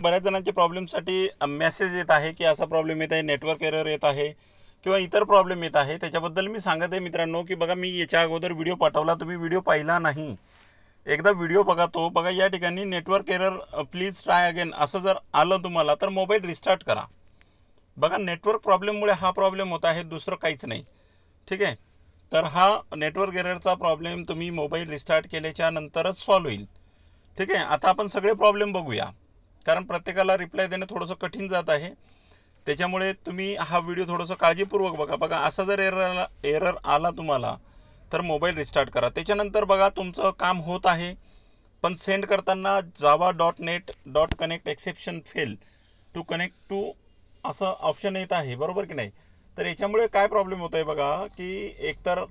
बऱ्याच जणांच्या प्रॉब्लेमसाठी मेसेज येत आहे की असा प्रॉब्लेम येत आहे, नेटवर्क एरर येत आहे किंवा इतर प्रॉब्लेम येत आहे. त्याच्याबद्दल मी सांगत आहे मित्रांनो की बघा, मी याच्या अगोदर व्हिडिओ पाठवला, तुम्ही व्हिडिओ पाहिला नाही. एकदा व्हिडिओ बघा. तो बघा, या ठिकाणी network error please try again असं जर आलं तुम्हाला तर मोबाईल रिस्टार्ट करा. बघा, नेटवर्क प्रॉब्लेममुळे हा प्रॉब्लेम होत आहे, दुसरं काहीच नाही. ठीक आहे. तर हा नेटवर्क एररचा प्रॉब्लेम तुम्ही मोबाईल रिस्टार्ट केल्याच्या नंतरच सॉल्व्ह होईल. ठीक आहे. आता आपण सगळे प्रॉब्लेम बघूया, कारण प्रत्येकाला रिप्लाय देणं थोडंसं कठीण जात आहे. त्याच्यामुळे तुम्ही हा व्हिडिओ थोडंसं काळजीपूर्वक बघा. बघा, असा जर एरर आला तुम्हाला तर मोबाईल रिस्टार्ट करा. त्याच्यानंतर बघा, तुमचं काम होत आहे, पण सेंड करताना java.net.connect exception fail to connect to असं ऑप्शन येत आहे, बरोबर की नाही. तर याच्यामुळे काय प्रॉब्लेम होत आहे बघा, की एकतर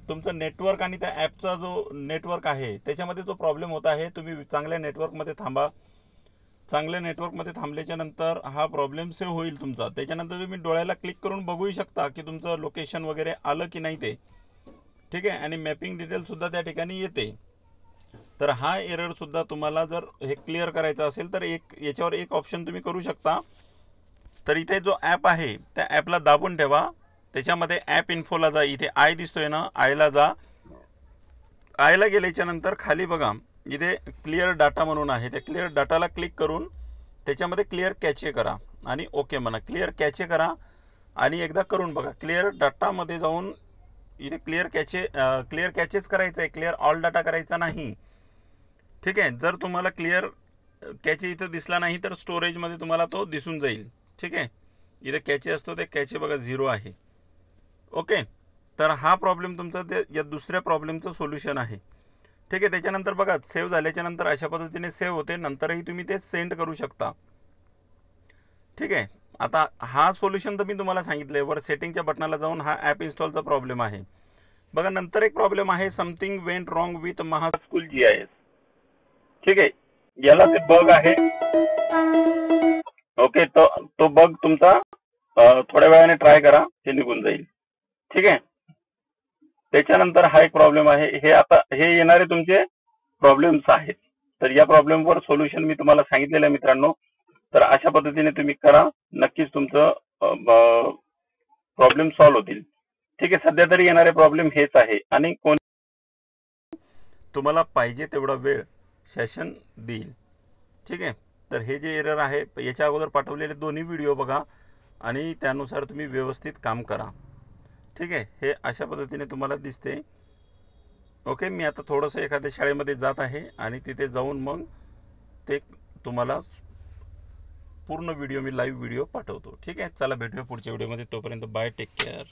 तुमचं नेटवर्क आणि त्या ॲपचा जो नेटवर्क आहे त्याच्यामध्ये तो प्रॉब्लेम होत आहे. तुम्ही चांगल्या नेटवर्कमध्ये थांबा. चांगल्या नेटवर्कमध्ये थांबल्याच्या नंतर हा प्रॉब्लेम सेव्ह होईल तुमचा. त्याच्यानंतर तुम्ही डोळ्याला क्लिक करून बघू शकता की तुमचं लोकेशन वगैरे आलं की नाही ते. ठीक आहे. आणि मॅपिंग डिटेल सुद्धा त्या ठिकाणी येते. तर हा एरर सुद्धा तुम्हाला जर हे क्लिअर करायचा असेल तर याच्यावर एक ऑप्शन तुम्ही करू शकता. तर इथे जो ॲप आहे त्या ॲपला दाबून ठेवा. त्याच्यामध्ये ॲप इन्फोला जा. इथे आय दिसतोय ना, आयला जा. आयला गेल्याच्या नंतर खाली बघा, इथे क्लिअर डाटा म्हणून आहे. त्या क्लिअर डाटाला क्लिक करून त्याच्यामध्ये क्लिअर कॅचे करा आणि ओके म्हणा. क्लिअर कॅचे करा आणि एकदा करून बघा. क्लिअर डाटामध्ये जाऊन इथे क्लिअर कॅचेच करायचं आहे, क्लिअर ऑल डाटा करायचा नाही. ठीक आहे. जर तुम्हाला क्लिअर कॅचे इथं दिसला नाही तर स्टोरेजमध्ये तुम्हाला तो दिसून जाईल. ठीक आहे. इथे कॅचे असतो, ते कॅचे बघा 0 आहे. ओके. तर हा प्रॉब्लेम तुमचा या दुसऱ्या प्रॉब्लेमचं सोल्युशन आहे. ठीक आहे. त्याच्यानंतर बघा, सेव्ह झाल्याच्या नंतर अशा पद्धतीने सेव्ह होते. नंतरही तुम्ही ते सेंड करू शकता. ठीक आहे. आता हा सोल्युशन तर मी तुम्हाला सांगितलंय. वर सेटिंगच्या बटनाला जाऊन हा ॲप इन्स्टॉलचा प्रॉब्लेम आहे. बघा, नंतर एक प्रॉब्लेम आहे, something went wrong with Mahaschool GIS. ठीक आहे. याला ते बग आहे. ओके. तो बग तुमचा थोड्या वेळाने ट्राय करा, ते निघून जाईल. ठीक आहे. त्याच्यानंतर हा एक प्रॉब्लेम आहे. हे येणारे तुमचे प्रॉब्लेम्स आहेत. तर या प्रॉब्लेमवर सोल्युशन मी तुम्हाला सांगितलेलं आहे मित्रांनो. तर अशा पद्धतीने तुम्ही करा, नक्कीच तुमचं प्रॉब्लेम सॉल्व्ह होतील. ठीक आहे. सध्या तरी येणारे प्रॉब्लेम हेच आहे आणि तुम्हाला पाहिजे तेवढा वेळ सेशन देईल. ठीक आहे. तर हे जे एरर आहे, याच्या अगोदर पाठवलेले दोन्ही व्हिडिओ बघा आणि त्यानुसार तुम्ही व्यवस्थित काम करा. ठीक आहे. हे अशा पद्धतीने तुम्हाला दिसते. ओके. मी आता थोडंसं एखाद्या शाळेमध्ये जात आहे आणि तिथे जाऊन मग ते तुम्हाला पूर्ण व्हिडिओ, मी लाईव्ह व्हिडिओ पाठवतो. ठीक आहे. चला, भेटूया पुढच्या व्हिडिओमध्ये. तोपर्यंत बाय, टेक केअर.